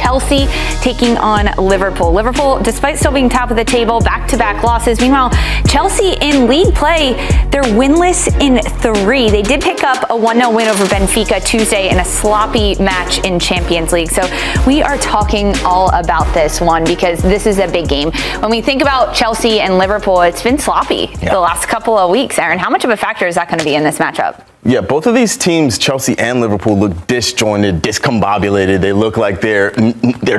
Chelsea taking on Liverpool. Liverpool, despite still being top of the table, back-to-back losses. Meanwhile, Chelsea in league play, they're winless in 3. They did pick up a 1-0 win over Benfica Tuesday in a sloppy match in Champions League. So we are talking all about this one because this is a big game. When we think about Chelsea and Liverpool, it's been sloppy the last couple of weeks. Aaron, how much of a factor is that going to be in this matchup? Yeah, both of these teams, Chelsea and Liverpool, look disjointed, discombobulated. They look like they're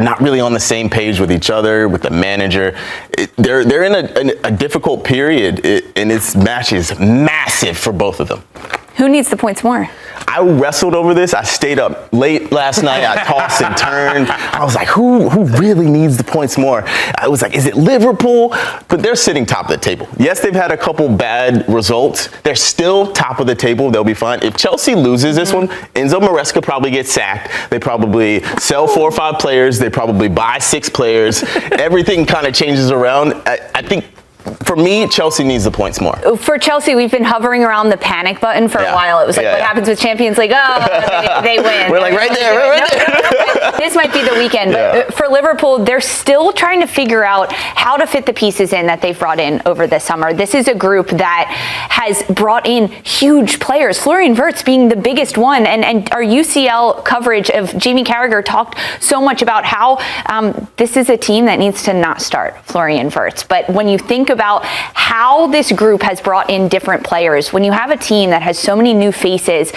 not really on the same page with each other, with the manager. They're in a difficult period, and this match is massive for both of them. Who needs the points more? I wrestled over this. I stayed up late last night. I tossed and turned. I was like, who really needs the points more? I was like, is it Liverpool? But they're sitting top of the table. Yes, they've had a couple bad results. They're still top of the table. They'll be fine. If Chelsea loses this one, Enzo Maresca probably gets sacked. They probably sell 4 or 5 players. They probably buy 6 players. Everything kind of changes around. I think, for me, Chelsea needs the points more. For Chelsea, we've been hovering around the panic button for a while. It was like, what happens with Champions League? Oh, they win. We're like right there. No. This might be the weekend. But for Liverpool, they're still trying to figure out how to fit the pieces in that they've brought in over the summer. This is a group that has brought in huge players, Florian Wirtz being the biggest one. And our UCL coverage of Jamie Carragher talked so much about how this is a team that needs to not start Florian Wirtz. But when you think about how this group has brought in different players, when you have a team that has so many new faces,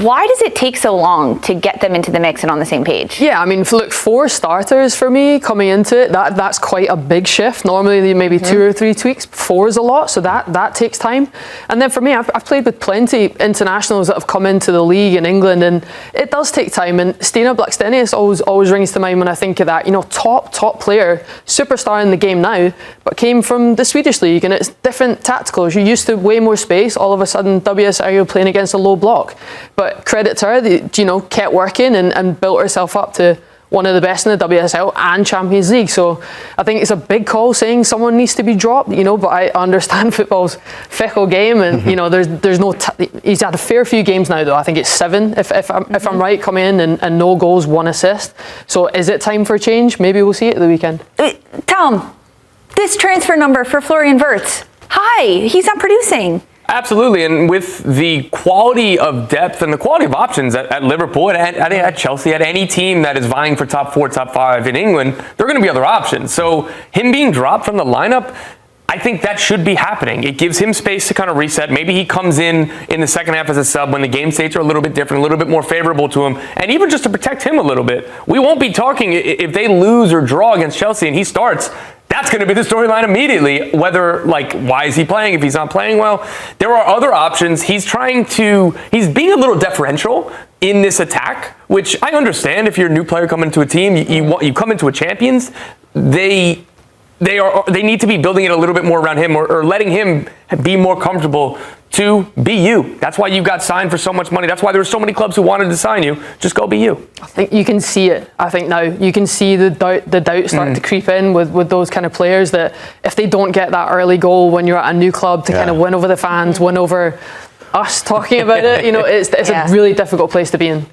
why does it take so long to get them into the mix and on the same page? Yeah, I mean, look, 4 starters for me coming into it, that's quite a big shift. Normally maybe 2 or 3 tweaks. 4 is a lot, so that takes time. And then for me, I've played with plenty internationals that have come into the league in England, and it does take time. And Stina Blackstenius always rings to mind when I think of that. You know, top player, superstar in the game now, but came from the Swedish league, and it's different tacticals. You're used to way more space. All of a sudden, WSL, you're playing against a low block. But credit to her, kept working and built herself up to one of the best in the WSL and Champions League. So I think it's a big call saying someone needs to be dropped, but I understand football's fickle game, and there's no. He's had a fair few games now, though. I think it's 7, if I'm right, come in and no goals, 1 assist. So is it time for a change? Maybe we'll see it at the weekend. Tom, this transfer number for Florian Wirtz, he's not producing. Absolutely, and with the quality of depth and the quality of options at Liverpool, at Chelsea, at any team that is vying for top 4, top 5 in England, there are going to be other options. So him being dropped from the lineup, I think that should be happening. It gives him space to kind of reset. Maybe he comes in the second half as a sub when the game states are a little bit different, a little bit more favorable to him, and even just to protect him a little bit. We won't be talking if they lose or draw against Chelsea and he starts. That's going to be the storyline immediately, why is he playing if he's not playing well? There are other options. He's being a little deferential in this attack, which I understand. If you're a new player coming into a team, you come into a champions, they need to be building it a little bit more around him or letting him be more comfortable to be you. That's why you got signed for so much money. That's why there were so many clubs who wanted to sign you. Just go be you. I think you can see it. I think now you can see the doubt start to creep in with those kind of players, that if they don't get that early goal when you're at a new club to kind of win over the fans, win over us talking about it, it's a really difficult place to be in.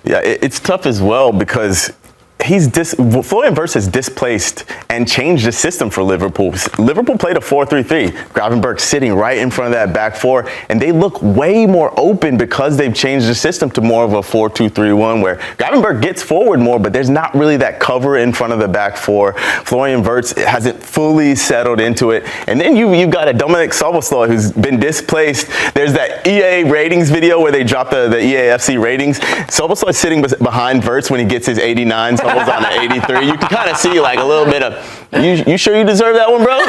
Yeah, it's tough as well because Florian Wirtz has displaced and changed the system for Liverpool. Liverpool played a 4-3-3. Gravenberch sitting right in front of that back 4, and they look way more open because they've changed the system to more of a 4-2-3-1, where Gravenberch gets forward more, but there's not really that cover in front of the back 4. Florian Wirtz hasn't fully settled into it. And then you've got a Dominik Szoboszlai who's been displaced. There's that EA ratings video where they drop the EAFC ratings. Szoboszlai sitting behind Wirtz when he gets his 89. On the 83, you can kind of see like a little bit of, you sure you deserve that one, bro?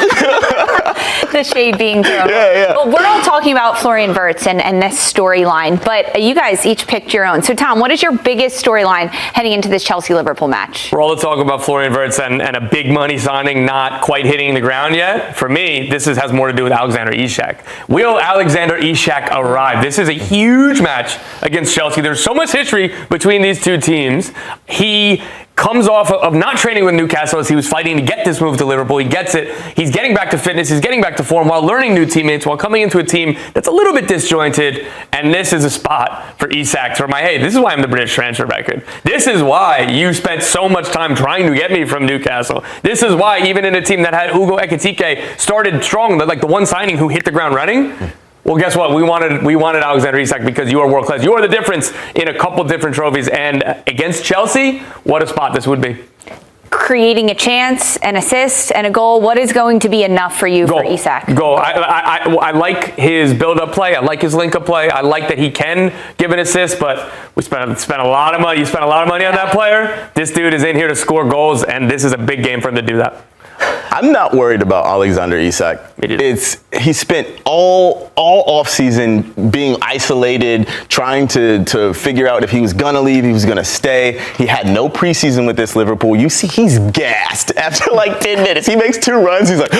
The shade being thrown. Yeah. Well, we're all talking about Florian Wirtz and this storyline, but you guys each picked your own. So, Tom, what is your biggest storyline heading into this Chelsea-Liverpool match? We're all talking about Florian Wirtz and a big money signing not quite hitting the ground yet. For me, this has more to do with Alexander Isak. Will Alexander Isak arrive? This is a huge match against Chelsea. There's so much history between these two teams. He comes off of not training with Newcastle as he was fighting to get this move to Liverpool. He gets it. He's getting back to fitness. He's getting back to form while learning new teammates, while coming into a team that's a little bit disjointed. And this is a spot for Isak to remind, hey, this is why I'm the British transfer record. This is why you spent so much time trying to get me from Newcastle. This is why even in a team that had Hugo Ekitike started strong, like the one signing who hit the ground running, well, guess what? We wanted Alexander Isak because you are world class. You are the difference in a couple different trophies. And against Chelsea, what a spot this would be. Creating a chance, an assist, and a goal. What is going to be enough for you for Isak? Goal. I like his build-up play. I like his link-up play. I like that he can give an assist, but we spent a lot of money. You spent a lot of money on that player. This dude is in here to score goals, and this is a big game for him to do that. I'm not worried about Alexander Isak. He spent all off season being isolated, trying to figure out if he was gonna leave, he was gonna stay. He had no preseason with this Liverpool. You see, he's gassed after like 10 minutes. He makes 2 runs. He's like,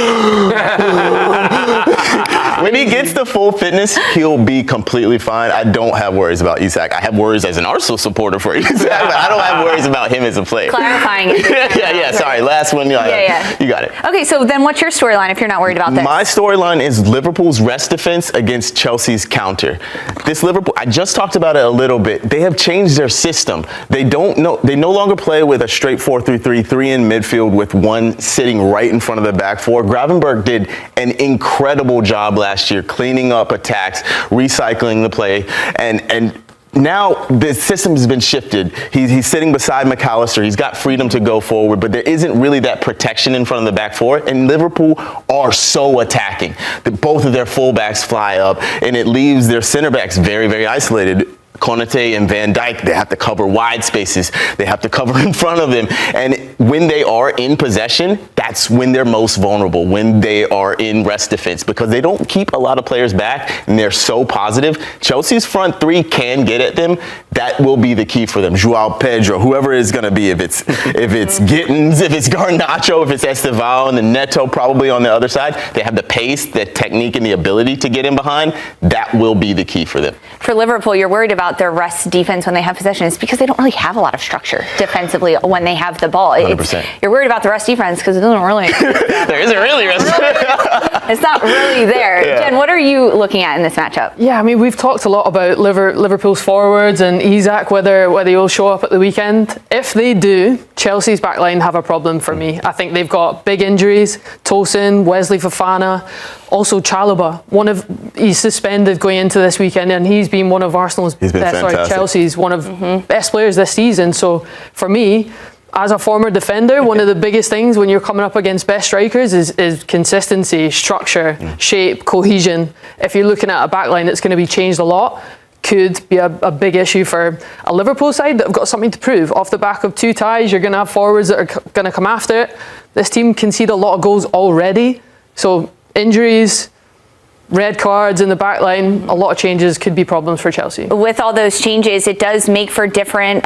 when he gets to full fitness, he'll be completely fine. I don't have worries about Isak. I have worries as an Arsenal supporter for Isak, but I don't have worries about him as a player. Clarifying it. yeah. Sorry, last one. Yeah. You got it. Okay, so then what's your storyline if you're not worried about this? My storyline is Liverpool's rest defense against Chelsea's counter. This Liverpool, I just talked about it a little bit. They have changed their system. They no longer play with a straight 4-3-3, 3 in midfield with 1 sitting right in front of the back 4. Gravenberch did an incredible job last year cleaning up attacks, recycling the play, and now the system has been shifted. He's sitting beside McAllister. He's got freedom to go forward, but there isn't really that protection in front of the back 4. And Liverpool are so attacking that both of their fullbacks fly up, and it leaves their center backs very, very isolated. Konate and Van Dijk, they have to cover wide spaces. They have to cover in front of them. And when they are in possession, that's when they're most vulnerable, when they are in rest defense, because they don't keep a lot of players back and they're so positive. Chelsea's front 3 can get at them. That will be the key for them. Joao Pedro, whoever it's going to be, if it's Gittins, if it's Garnacho, if it's Esteval, and then Neto probably on the other side, they have the pace, the technique, and the ability to get in behind. That will be the key for them. For Liverpool, you're worried about their rest defense when they have possession. It's because they don't really have a lot of structure defensively when they have the ball. 100%. You're worried about the rest defense because it doesn't really. There isn't really rest. It's not really there. Yeah. Jen, what are you looking at in this matchup? Yeah, I mean, we've talked a lot about Liverpool's forwards and Isak, whether he'll show up at the weekend. If they do, Chelsea's backline have a problem for me. I think they've got big injuries. Tosin, Wesley Fofana, also Chalobah. He's suspended going into this weekend, and he's been one of Chelsea's one of best players this season. So for me, as a former defender, one of the biggest things when you're coming up against best strikers is consistency, structure, shape, cohesion. If you're looking at a backline that's going to be changed a lot, could be a big issue for a Liverpool side that have got something to prove. Off the back of 2 ties, you're going to have forwards that are going to come after it. This team conceded a lot of goals already. So injuries, red cards in the back line, a lot of changes could be problems for Chelsea. With all those changes, it does make for different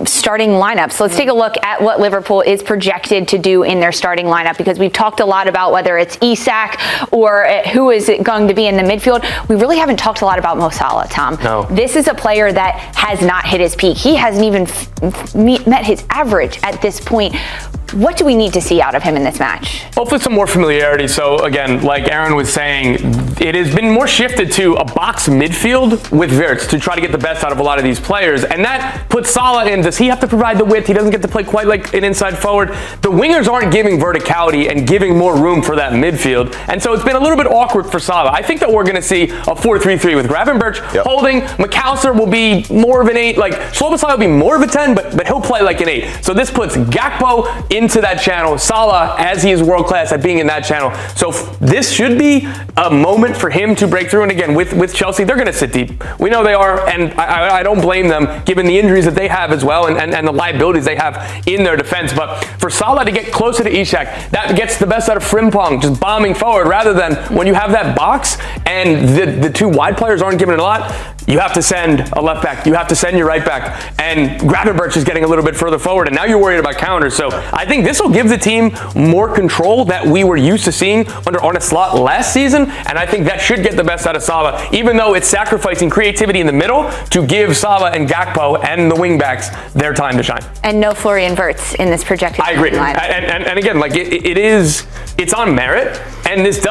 starting lineups. Let's take a look at what Liverpool is projected to do in their starting lineup, because we've talked a lot about whether it's Isak or who is it going to be in the midfield. We really haven't talked a lot about Mo Salah, Tom. No. This is a player that has not hit his peak. He hasn't even met his average at this point. What do we need to see out of him in this match? Hopefully some more familiarity. So again, like Aaron was saying, it has been more shifted to a box midfield with Wirtz to try to get the best out of a lot of these players. And that puts Salah in. Does he have to provide the width? He doesn't get to play quite like an inside forward. The wingers aren't giving verticality and giving more room for that midfield. And so it's been a little bit awkward for Salah. I think that we're going to see a 4-3-3 with Gravenberch holding. McAllister will be more of an 8. Like Szoboszlai will be more of a 10, but he'll play like an 8. So this puts Gakpo into that channel. Salah, as he is world class at being in that channel. So this should be a moment for him to break through. And again, with Chelsea, they're going to sit deep. We know they are, and I don't blame them given the injuries that they have as well and the liabilities they have in their defense. But for Salah to get closer to Isak, that gets the best out of Frimpong, just bombing forward rather than when you have that box and the 2 wide players aren't giving it a lot. you have to send a left back, you have to send your right back, and Gravenberch is getting a little bit further forward, and now you're worried about counters. So I think this will give the team more control that we were used to seeing under Arne Slot last season, and I think that should get the best out of Sava, even though it's sacrificing creativity in the middle to give Sava and Gakpo and the wingbacks their time to shine. And no Florian Wirtz in this projected I agree. line. And again, like it's on merit, and this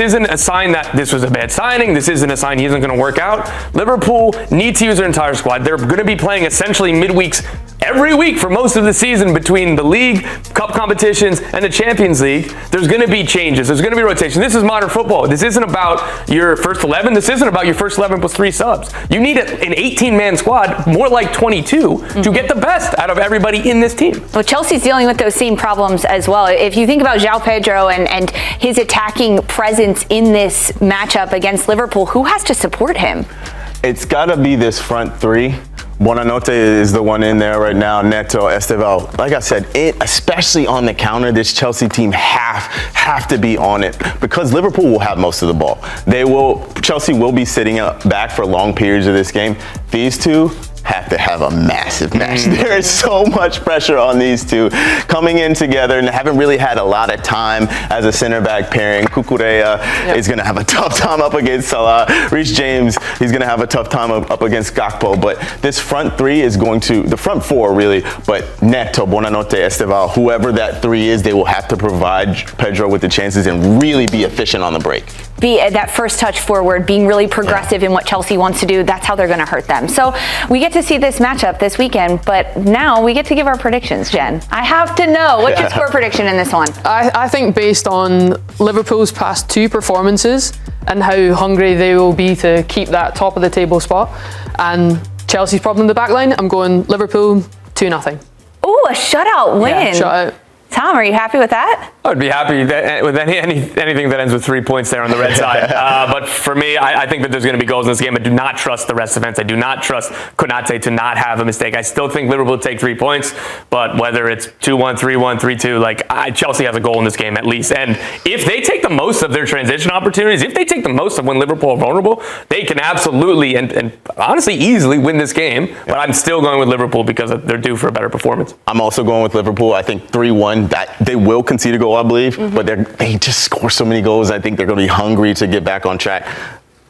isn't a sign that this was a bad signing. This isn't a sign he isn't going to work out. Liverpool need to use their entire squad. They're going to be playing essentially midweeks every week for most of the season between the league, cup competitions, and the Champions League. There's going to be changes. There's going to be rotation. This is modern football. This isn't about your first 11. This isn't about your first 11 plus 3 subs. You need an 18-man squad, more like 22, to get the best out of everybody in this team. Well, Chelsea's dealing with those same problems as well. If you think about João Pedro and his attacking presence in this matchup against Liverpool, who has to support him? It's got to be this front three. Buonanotte is the one in there right now. Neto, Estevao. Like I said, especially on the counter, this Chelsea team have to be on it because Liverpool will have most of the ball. Chelsea will be sitting back for long periods of this game. These two have to have a massive match. There is so much pressure on these two coming in together and haven't really had a lot of time as a center back pairing. Cucurella is going to have a tough time up against Salah. Reece James, he's going to have a tough time up against Gakpo. But this front three is the front four really, but Neto, Buonanotte, Estevao, whoever that three is, they will have to provide Pedro with the chances and really be efficient on the break. Be that first touch forward, being really progressive in what Chelsea wants to do. That's how they're going to hurt them. So we get to see this matchup this weekend, but now we get to give our predictions, Jen. I have to know. What's your score prediction in this one? I think based on Liverpool's past 2 performances and how hungry they will be to keep that top of the table spot, and Chelsea's problem in the back line, I'm going Liverpool 2-0. Oh, a shutout win. Yeah, shutout. Tom, are you happy with that? I would be happy with anything that ends with 3 points there on the red side. But for me, I think that there's going to be goals in this game. I do not trust the rest of the defense. I do not trust Konate to not have a mistake. I still think Liverpool will take 3 points, but whether it's 2-1, 3-1, 3-2, Chelsea has a goal in this game at least. And if they take the most of their transition opportunities, if they take the most of when Liverpool are vulnerable, they can absolutely and honestly easily win this game. But I'm still going with Liverpool because they're due for a better performance. I'm also going with Liverpool. I think 3-1. That they will concede a goal, I believe, but they just score so many goals. I think they're going to be hungry to get back on track.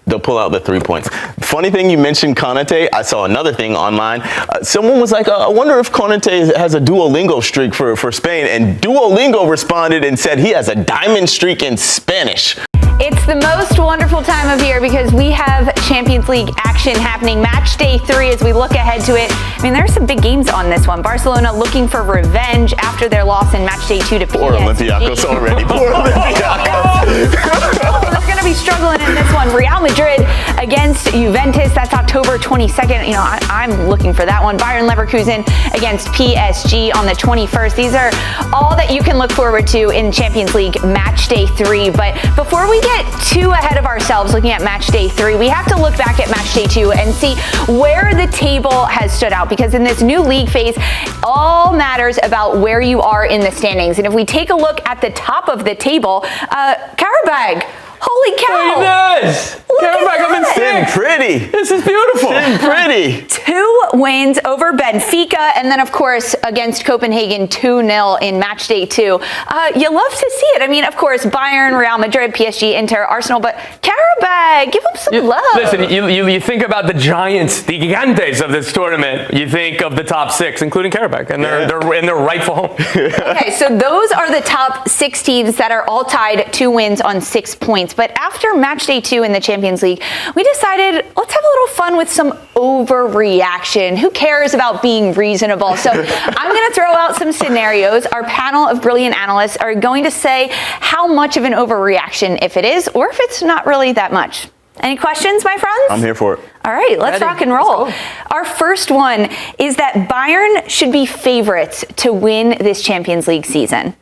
They'll pull out the 3 points. Funny thing, you mentioned Konate. I saw another thing online. Someone was like, I wonder if Konate has a Duolingo streak for Spain. And Duolingo responded and said he has a diamond streak in Spanish. It's the most wonderful time of year because we have Champions League action happening. Match day 3 as we look ahead to it. I mean, there's some big games on this one. Barcelona looking for revenge after their loss in match day 2 to PSG. Poor Olympiacos already. Poor Olympiacos. They're going to be struggling in this one. Real Madrid against Juventus. That's October 22nd. You know, I'm looking for that one. Bayern Leverkusen against PSG on the 21st. These are all that you can look forward to in Champions League match day 3. But before we get too ahead of ourselves looking at match day 3, we have to look back at match day 2 and see where the table has stood out, because in this new league phase, all matters about where you are in the standings. And if we take a look at the top of the table, Karabag, holy cow! Very nice. Karabag up in Sitting pretty. This is beautiful. Sitting pretty. 2 wins over Benfica, and then, of course, against Copenhagen, 2-0 in match day 2. You love to see it. I mean, of course, Bayern, Real Madrid, PSG, Inter, Arsenal, but Karabag, give them some love. Listen, you think about the giants, the gigantes of this tournament. You think of the top 6, including Karabag, and they're in their rightful home. Okay, so those are the top 6 teams that are all tied 2 wins on 6 points. But after match day 2 in the Champions League, we decided let's have a little fun with some overreaction. Who cares about being reasonable? So I'm going to throw out some scenarios. Our panel of brilliant analysts are going to say how much of an overreaction, if it is, or if it's not really that much. Any questions, my friends? I'm here for it. All right, let's rock and roll. Let's Our first one is that Bayern should be favorites to win this Champions League season.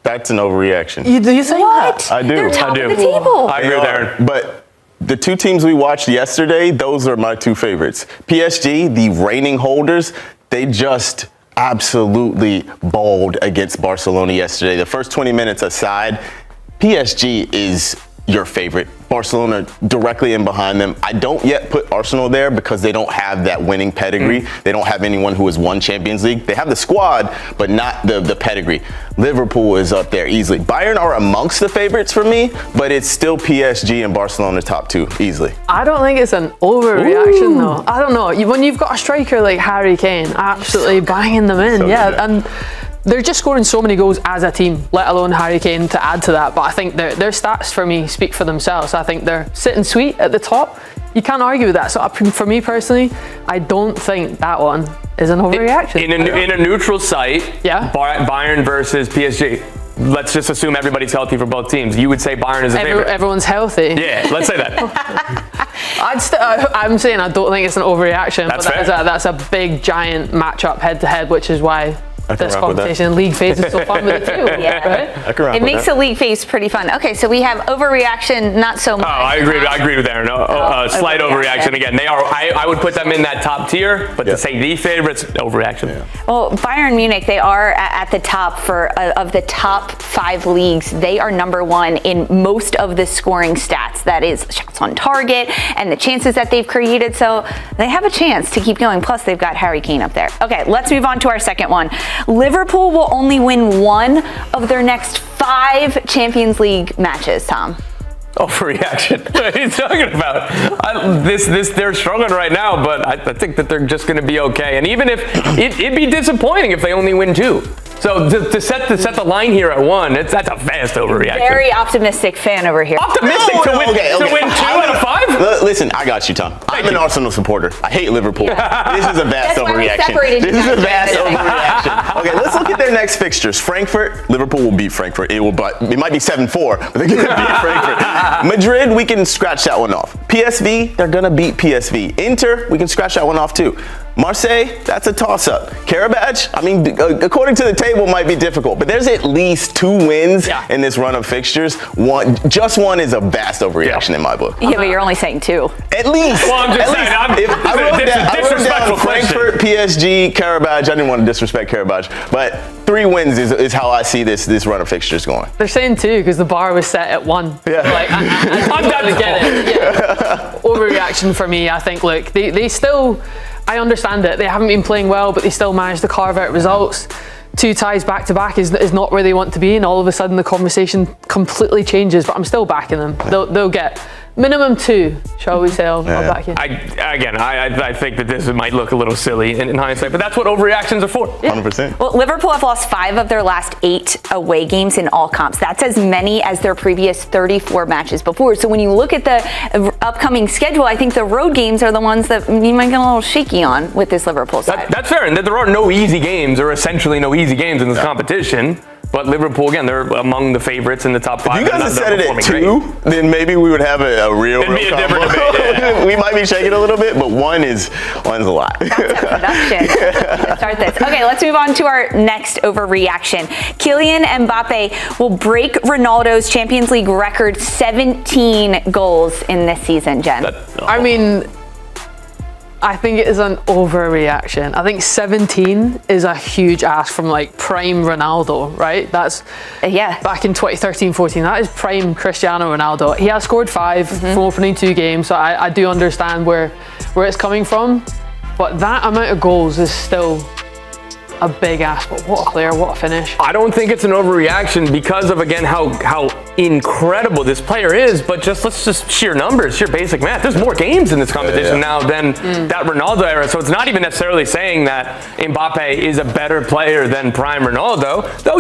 That's an overreaction. Do you think What? I do. They're top I do. of the table. I agree with Aaron. But the 2 teams we watched yesterday, those are my 2 favorites. PSG, the reigning holders, they just absolutely balled against Barcelona yesterday. The first 20 minutes aside, PSG is your favorite. Barcelona directly in behind them. I don't yet put Arsenal there because they don't have that winning pedigree. They don't have anyone who has won Champions League. They have the squad, but not the pedigree. Liverpool is up there easily. Bayern are amongst the favorites for me, but it's still PSG and Barcelona top two easily. I don't think it's an overreaction though. I don't know. When you've got a striker like Harry Kane, absolutely banging them in, So good. and they're just scoring so many goals as a team, let alone Harry Kane to add to that. But I think their stats for me speak for themselves. I think they're sitting sweet at the top. You can't argue with that. So for me personally, I don't think that one is an overreaction. In a neutral site, Yeah. Bayern versus PSG. Let's just assume everybody's healthy for both teams. You would say Bayern is a favorite. Everyone's healthy. Yeah, let's say that. I'm saying I don't think it's an overreaction. That's but fair. that's a big giant matchup head to head, which is why this rock with that. competition league phase is so fun with it too. Yeah. Right? I can rock It with makes that. the league phase pretty fun. Okay, so we have overreaction, not so much. Oh, I agree with Aaron. Slight overreaction again. They are. I would put them in that top tier, but Yeah. to say the favorites, overreaction. Yeah. Well, Bayern Munich, they are at the top of the top 5 leagues. They are number 1 in most of the scoring stats. That is shots on target and the chances that they've created. So they have a chance to keep going. Plus, they've got Harry Kane up there. Okay, let's move on to our second one. Liverpool will only win 1 of their next 5 Champions League matches, Tom. Overreaction. What are you talking about? They're struggling right now, but I think that they're just going to be okay. And even if it'd be disappointing if they only win 2. So to set the line here at 1, that's a vast overreaction. Very optimistic fan over here. Optimistic No, to no, win okay. 2 out of 5. Listen, I got you, Tom. I'm an you. Arsenal supporter. I hate Liverpool. This is a vast That's why we overreaction. separated you This is a guys. vast overreaction. Okay, let's look at their next fixtures. Frankfurt, Liverpool will beat Frankfurt. It might be 7-4, but they're going to beat Frankfurt. Madrid, we can scratch that one off. PSV, they're going to beat PSV. Inter, we can scratch that one off too. Marseille, that's a toss-up. Karabakh, I mean, according to the table, might be difficult, but there's at least 2 wins in this run of fixtures. Just one is a vast overreaction in my book. Yeah, but you're only saying 2. At least. Well, I'm just at saying, least. If I wrote down disrespectful Frankfurt, PSG, Karabakh. I didn't want to disrespect Karabakh, but 3 wins is how I see this run of fixtures going. They're saying 2 because the bar was set at 1. Yeah. Like, I totally get it. Yeah. Overreaction for me. I think. Look, they still. I understand it. They haven't been playing well, but they still managed to carve out results. 2 ties back to back is not where they want to be, and all of a sudden the conversation completely changes. But I'm still backing them. They'll get minimum 2, shall we say? I'll back you. I think that this might look a little silly in hindsight, but that's what overreactions are for. 100%. Well, Liverpool have lost 5 of their last 8 away games in all comps. That's as many as their previous 34 matches before. So when you look at the upcoming schedule, I think the road games are the ones that you might get a little shaky on with this Liverpool side. That's fair, and that there are no easy games, or essentially no easy games in this competition. But Liverpool, again, they're among the favorites in the top 5. If you guys had said it at 2, great. then maybe we would have a real It'd be a different combo. debate, yeah. We might be shaking a little bit, but one's a lot. That's a production. Let's start this. Okay, let's move on to our next overreaction. Kylian Mbappé will break Ronaldo's Champions League record, 17 goals in this season, Jen. I mean, I think it is an overreaction. I think 17 is a huge ask from like prime Ronaldo, right? That's back in 2013-14. That is prime Cristiano Ronaldo. He has scored 5 from opening 2 games, so I do understand where it's coming from. But that amount of goals is still a big ask. But what a player, what a finish. I don't think it's an overreaction because of, again, how incredible this player is, but let's just sheer numbers, sheer basic math. There's more games in this competition now than that Ronaldo era, so it's not even necessarily saying that Mbappe is a better player than prime Ronaldo, though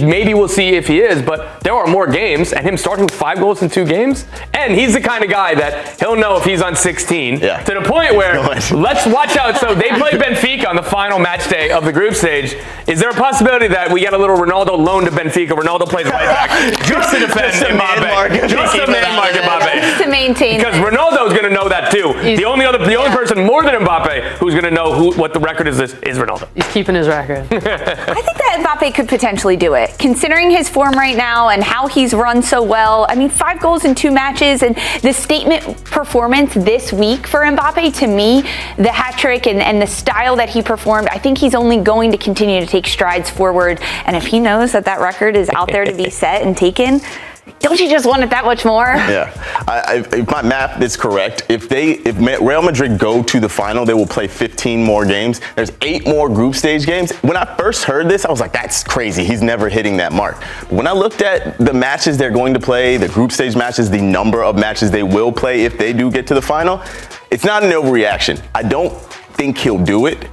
maybe we'll see if he is, but there are more games, and him starting with 5 goals in 2 games, and he's the kind of guy that he'll know if he's on 16, to the point where, let's watch out. So they play Benfica on the final match day of the group stage. Is there a possibility that we get a little Ronaldo loan to Benfica? Ronaldo plays right back just to defend Mbappe. Just to man mark Mbappe. Just to maintain. Because Ronaldo's going to know that too. The only person more than Mbappe who's going to know what the record is Ronaldo. He's keeping his record. I think that Mbappe could potentially do it, considering his form right now and how he's run so well. I mean, 5 goals in 2 matches, and the statement performance this week for Mbappe, to me, the hat trick and the style that he performed, I think he's only going to continue to take strides forward. And if he knows that record is out there to be set and taken, don't you just want it that much more? Yeah, if my math is correct, if Real Madrid go to the final, they will play 15 more games. There's 8 more group stage games. When I first heard this, I was like, that's crazy. He's never hitting that mark. But when I looked at the matches they're going to play, the group stage matches, the number of matches they will play if they do get to the final, it's not an overreaction. I don't think he'll do it.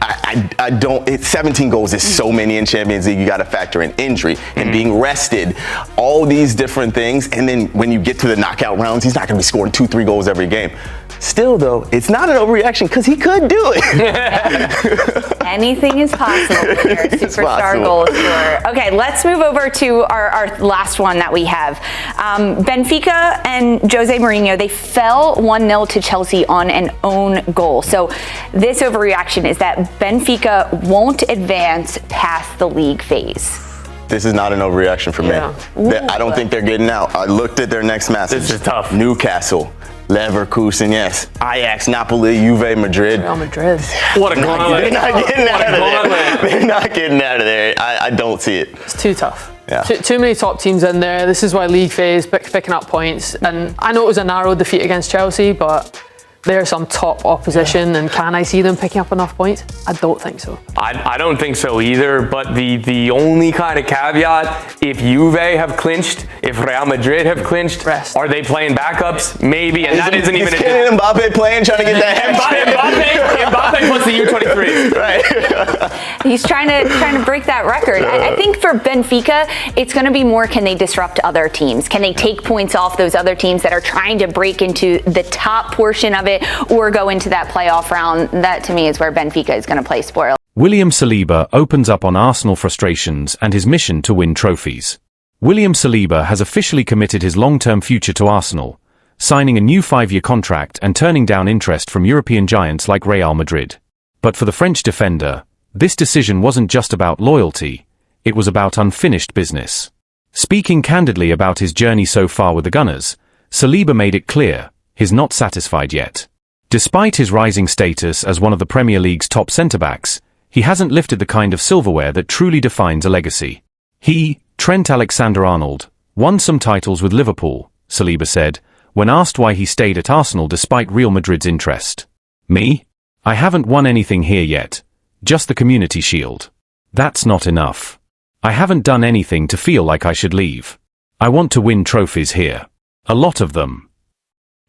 I don't. 17 goals is so many in Champions League. You got to factor in injury and being rested, all these different things. And then when you get to the knockout rounds, he's not going to be scoring 2-3 goals every game. Still, though, it's not an overreaction because he could do it. Anything is possible when you're a superstar goal scorer. Okay, let's move over to our last one that we have. Benfica and Jose Mourinho, they fell 1-0 to Chelsea on an own goal. So this overreaction is that Benfica won't advance past the league phase. This is not an overreaction for me. I don't think they're getting out. I looked at their next matches. This is tough. Newcastle, Leverkusen, yes. Ajax, Napoli, Juve, Madrid. Real Madrid. What a gauntlet. They're not getting out of there. They're not getting out of there. I don't see it. It's too tough. Yeah. Too many top teams in there. This is why league phase, picking up points. And I know it was a narrow defeat against Chelsea, but there's some top opposition, and can I see them picking up enough points? I don't think so. I don't think so either, but the only kind of caveat, if Juve have clinched, if Real Madrid have clinched, are they playing backups? Maybe, and that isn't even Is Mbappé playing, trying to get that Mbappé plus the U23. Right. He's trying to break that record. I think for Benfica, it's going to be more, can they disrupt other teams? Can they take points off those other teams that are trying to break into the top portion of it or go into that playoff round? That to me is where Benfica is going to play spoil. William Saliba opens up on Arsenal frustrations and his mission to win trophies. William Saliba has officially committed his long-term future to Arsenal, signing a new 5-year contract and turning down interest from European giants like Real Madrid. But for the French defender, this decision wasn't just about loyalty, it was about unfinished business. Speaking candidly about his journey so far with the Gunners, Saliba made it clear he's not satisfied yet. Despite his rising status as one of the Premier League's top centre-backs, he hasn't lifted the kind of silverware that truly defines a legacy. He, Trent Alexander-Arnold, won some titles with Liverpool, Saliba said, when asked why he stayed at Arsenal despite Real Madrid's interest. Me? I haven't won anything here yet, just the Community Shield. That's not enough. I haven't done anything to feel like I should leave. I want to win trophies here. A lot of them.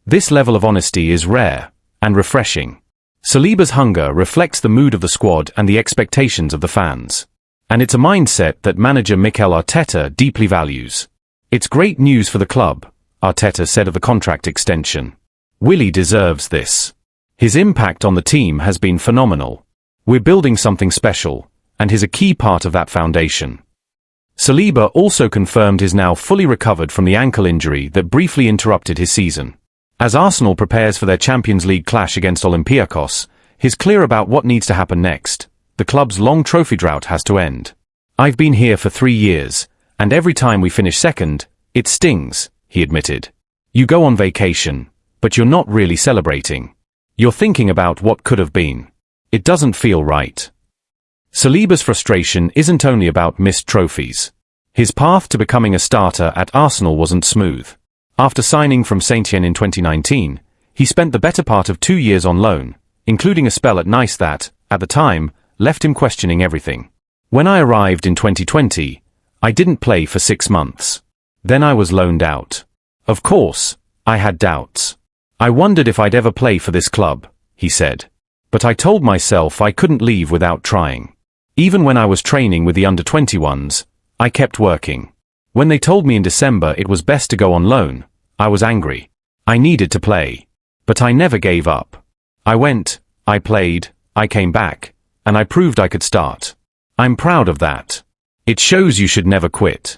This level of honesty is rare and refreshing. Saliba's hunger reflects the mood of the squad and the expectations of the fans. And it's a mindset that manager Mikel Arteta deeply values. It's great news for the club, Arteta said of the contract extension. Willie deserves this. His impact on the team has been phenomenal. We're building something special, and he's a key part of that foundation. Saliba also confirmed he's now fully recovered from the ankle injury that briefly interrupted his season. As Arsenal prepares for their Champions League clash against Olympiacos, he's clear about what needs to happen next. The club's long trophy drought has to end. I've been here for 3 years, and every time we finish second, it stings, he admitted. You go on vacation, but you're not really celebrating. You're thinking about what could have been. It doesn't feel right. Saliba's frustration isn't only about missed trophies. His path to becoming a starter at Arsenal wasn't smooth. After signing from Saint-Étienne in 2019, he spent the better part of 2 years on loan, including a spell at Nice that, at the time, left him questioning everything. When I arrived in 2020, I didn't play for 6 months. Then I was loaned out. Of course, I had doubts. I wondered if I'd ever play for this club, he said. But I told myself I couldn't leave without trying. Even when I was training with the under-21s, I kept working. When they told me in December it was best to go on loan, I was angry. I needed to play. But I never gave up. I went, I played, I came back, and I proved I could start. I'm proud of that. It shows you should never quit.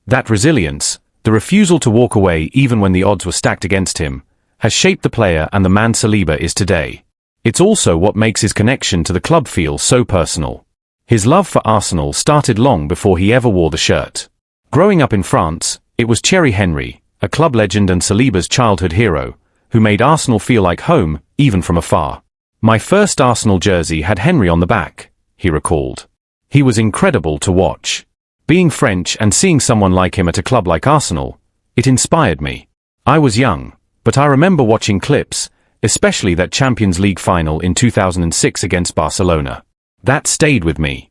That resilience, the refusal to walk away even when the odds were stacked against him, has shaped the player and the man Saliba is today. It's also what makes his connection to the club feel so personal. His love for Arsenal started long before he ever wore the shirt. Growing up in France, it was Thierry Henry, a club legend and Saliba's childhood hero, who made Arsenal feel like home, even from afar. My first Arsenal jersey had Henry on the back, he recalled. He was incredible to watch. Being French and seeing someone like him at a club like Arsenal, it inspired me. I was young, but I remember watching clips, especially that Champions League final in 2006 against Barcelona. That stayed with me.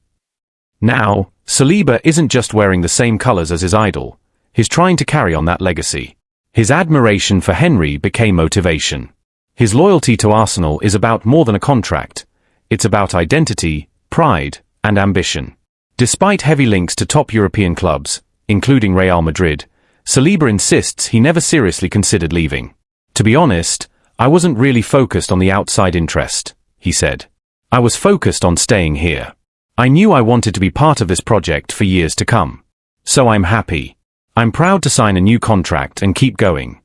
Now, Saliba isn't just wearing the same colours as his idol, he's trying to carry on that legacy. His admiration for Henry became motivation. His loyalty to Arsenal is about more than a contract. It's about identity, pride, and ambition. Despite heavy links to top European clubs, including Real Madrid, Saliba insists he never seriously considered leaving. To be honest, I wasn't really focused on the outside interest, he said. I was focused on staying here. I knew I wanted to be part of this project for years to come. So I'm happy. I'm proud to sign a new contract and keep going.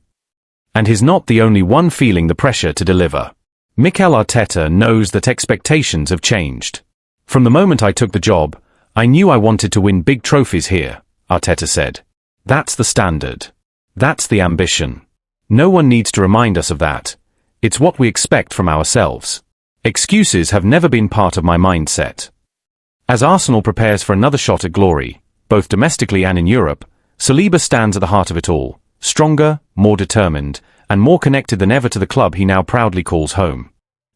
And he's not the only one feeling the pressure to deliver. Mikel Arteta knows that expectations have changed. From the moment I took the job, I knew I wanted to win big trophies here, Arteta said. That's the standard. That's the ambition. No one needs to remind us of that. It's what we expect from ourselves. Excuses have never been part of my mindset. As Arsenal prepares for another shot at glory, both domestically and in Europe, Saliba stands at the heart of it all, stronger, more determined, and more connected than ever to the club he now proudly calls home.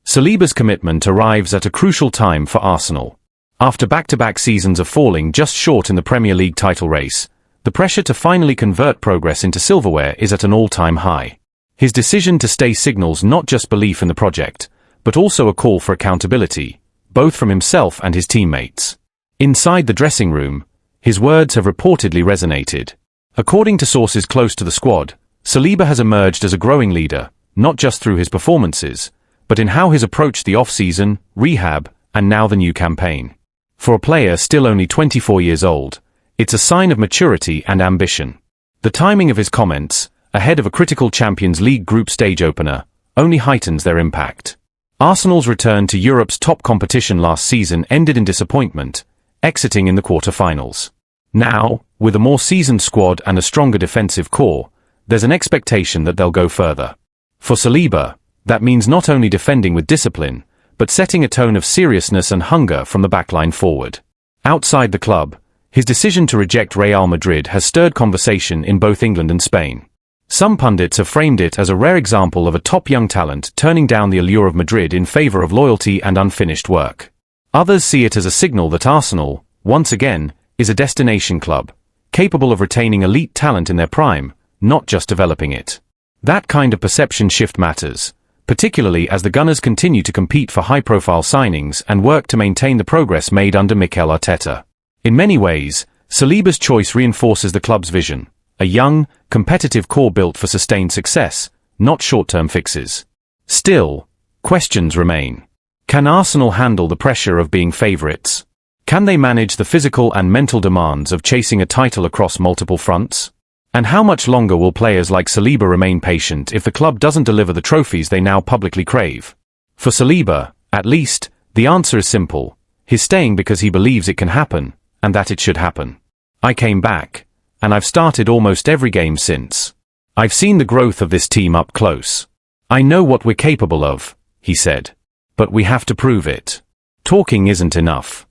Saliba's commitment arrives at a crucial time for Arsenal. After back-to-back seasons of falling just short in the Premier League title race, the pressure to finally convert progress into silverware is at an all-time high. His decision to stay signals not just belief in the project, but also a call for accountability, both from himself and his teammates. Inside the dressing room, his words have reportedly resonated. According to sources close to the squad, Saliba has emerged as a growing leader, not just through his performances, but in how he's approached the off-season, rehab, and now the new campaign. For a player still only 24 years old, it's a sign of maturity and ambition. The timing of his comments, ahead of a critical Champions League group stage opener, only heightens their impact. Arsenal's return to Europe's top competition last season ended in disappointment, exiting in the quarter-finals. Now, with a more seasoned squad and a stronger defensive core, there's an expectation that they'll go further. For Saliba, that means not only defending with discipline, but setting a tone of seriousness and hunger from the backline forward. Outside the club, his decision to reject Real Madrid has stirred conversation in both England and Spain. Some pundits have framed it as a rare example of a top young talent turning down the allure of Madrid in favour of loyalty and unfinished work. Others see it as a signal that Arsenal, once again, is a destination club, capable of retaining elite talent in their prime, not just developing it. That kind of perception shift matters, particularly as the Gunners continue to compete for high-profile signings and work to maintain the progress made under Mikel Arteta. In many ways, Saliba's choice reinforces the club's vision, a young, competitive core built for sustained success, not short-term fixes. Still, questions remain. Can Arsenal handle the pressure of being favourites? Can they manage the physical and mental demands of chasing a title across multiple fronts? And how much longer will players like Saliba remain patient if the club doesn't deliver the trophies they now publicly crave? For Saliba, at least, the answer is simple. He's staying because he believes it can happen, and that it should happen. I came back, and I've started almost every game since. I've seen the growth of this team up close. I know what we're capable of, he said. But we have to prove it. Talking isn't enough.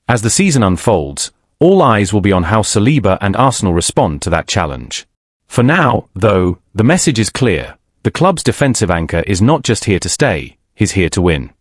As the season unfolds, all eyes will be on how Saliba and Arsenal respond to that challenge. For now, though, the message is clear. The club's defensive anchor is not just here to stay, he's here to win.